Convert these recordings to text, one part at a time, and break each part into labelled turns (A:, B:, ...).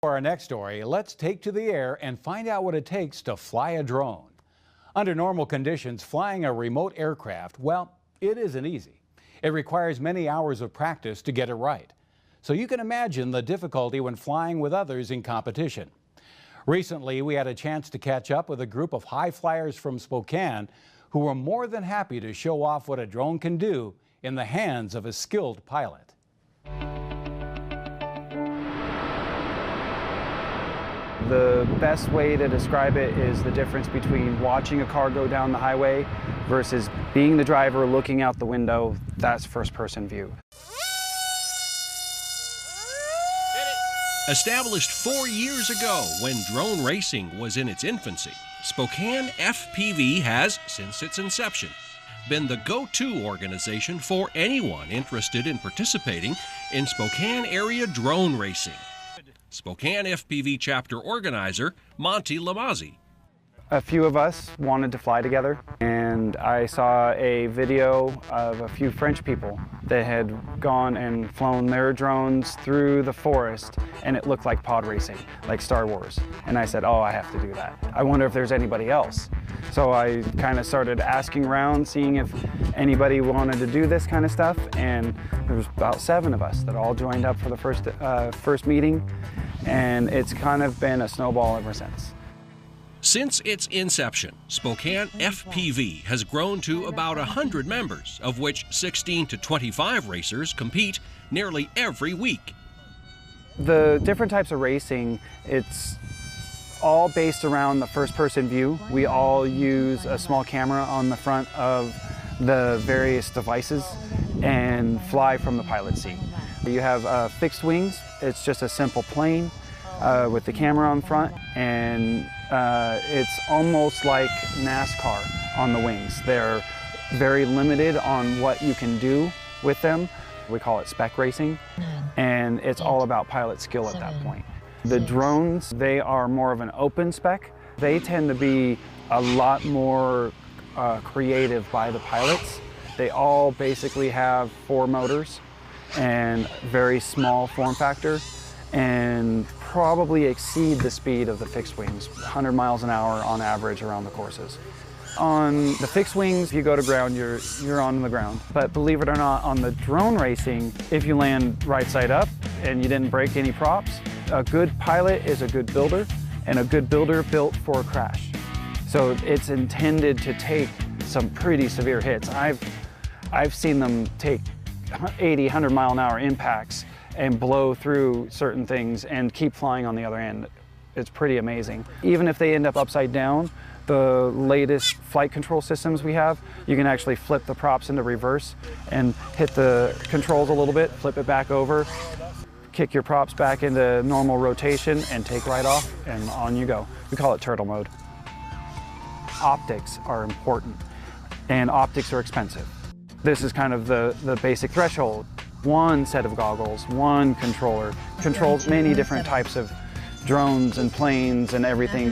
A: For our next story, let's take to the air and find out what it takes to fly a drone. Under normal conditions, flying a remote aircraft, well, it isn't easy. It requires many hours of practice to get it right. So you can imagine the difficulty when flying with others in competition. Recently, we had a chance to catch up with a group of high flyers from Spokane who were more than happy to show off what a drone can do in the hands of a skilled pilot.
B: The best way to describe it is the difference between watching a car go down the highway versus being the driver looking out the window. That's first-person view.
C: Established 4 years ago when drone racing was in its infancy, SpokaneFPV has, since its inception, been the go-to organization for anyone interested in participating in Spokane area drone racing. SpokaneFPV chapter organizer Monty Lamazzi.
B: A few of us wanted to fly together, and I saw a video of a few French people that had gone and flown their drones through the forest, and it looked like pod racing, like Star Wars. And I said, oh, I have to do that. I wonder if there's anybody else. So I kind of started asking around, seeing if anybody wanted to do this kind of stuff, and there was about 7 of us that all joined up for the first meeting, and it's kind of been a snowball ever since.
C: Since its inception, SpokaneFPV has grown to about 100 members, of which 16 to 25 racers compete nearly every week.
B: The different types of racing, it's all based around the first-person view. We all use a small camera on the front of the various devices and fly from the pilot's seat. You have fixed wings. It's just a simple plane with the camera on front, and it's almost like NASCAR on the wings. They're very limited on what you can do with them. We call it spec racing, and it's all about pilot skill at that point. The drones, they are more of an open spec. They tend to be a lot more creative by the pilots. They all basically have 4 motors and very small form factor, and probably exceed the speed of the fixed wings, 100 miles an hour on average around the courses. On the fixed wings, if you go to ground, you're on the ground. But believe it or not, on the drone racing, if you land right side up and you didn't break any props, a good pilot is a good builder, and a good builder built for a crash. So it's intended to take some pretty severe hits. I've seen them take 80, 100 mile an hour impacts and blow through certain things and keep flying on the other end. It's pretty amazing. Even if they end up upside down, the latest flight control systems we have, you can actually flip the props into reverse and hit the controls a little bit, flip it back over, kick your props back into normal rotation and take right off, and on you go. We call it turtle mode. Optics are important, and optics are expensive. This is kind of the basic threshold. One set of goggles, one controller, controls many different types of drones and planes and everything.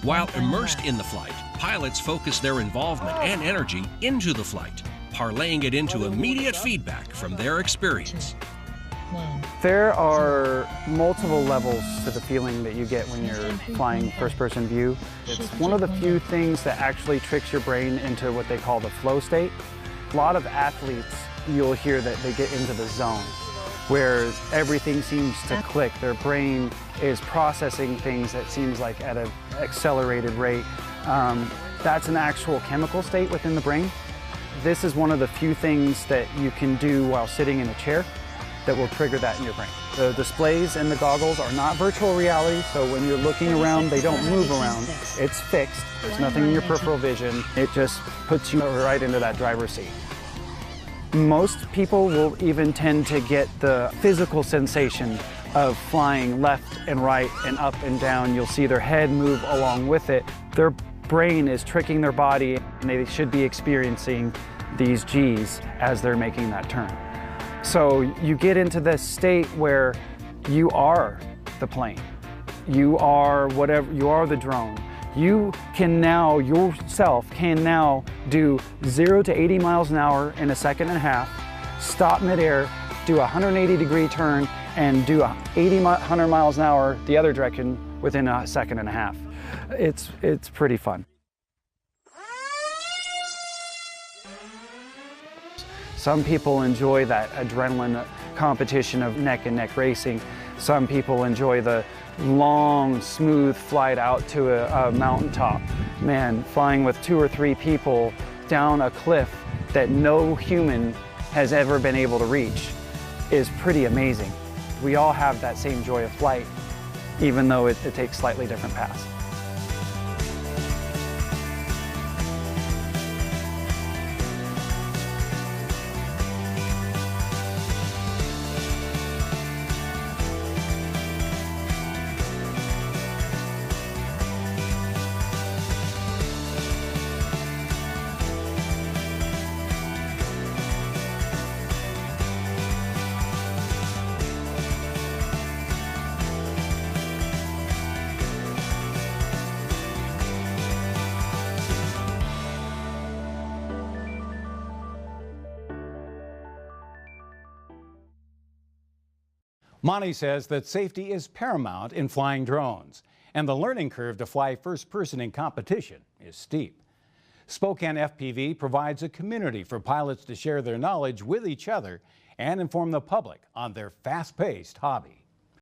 C: While immersed in the flight, pilots focus their involvement and energy into the flight, parlaying it into immediate feedback from their experience.
B: There are multiple levels to the feeling that you get when you're flying first-person view. It's one of the few things that actually tricks your brain into what they call the flow state. A lot of athletes, you'll hear that they get into the zone where everything seems to click. Their brain is processing things that seems like at an accelerated rate. That's an actual chemical state within the brain. This is one of the few things that you can do while sitting in a chair that will trigger that in your brain. The displays and the goggles are not virtual reality, so when you're looking around, they don't move around. It's fixed. There's nothing in your peripheral vision. It just puts you right into that driver's seat. Most people will even tend to get the physical sensation of flying left and right and up and down. You'll see their head move along with it. Their brain is tricking their body, and they should be experiencing these G's as they're making that turn. So you get into this state where you are the plane. You are whatever, you are the drone. You can now, yourself can now do 0 to 80 miles an hour in a second and a half, stop midair, do a 180-degree turn, and do 100 miles an hour the other direction within a second and a half. It's pretty fun. Some people enjoy that adrenaline competition of neck and neck racing. Some people enjoy the long, smooth flight out to a mountaintop. Man, flying with 2 or 3 people down a cliff that no human has ever been able to reach is pretty amazing. We all have that same joy of flight, even though it takes slightly different paths.
A: Monty says that safety is paramount in flying drones, and the learning curve to fly first person in competition is steep. SpokaneFPV provides a community for pilots to share their knowledge with each other and inform the public on their fast-paced hobby.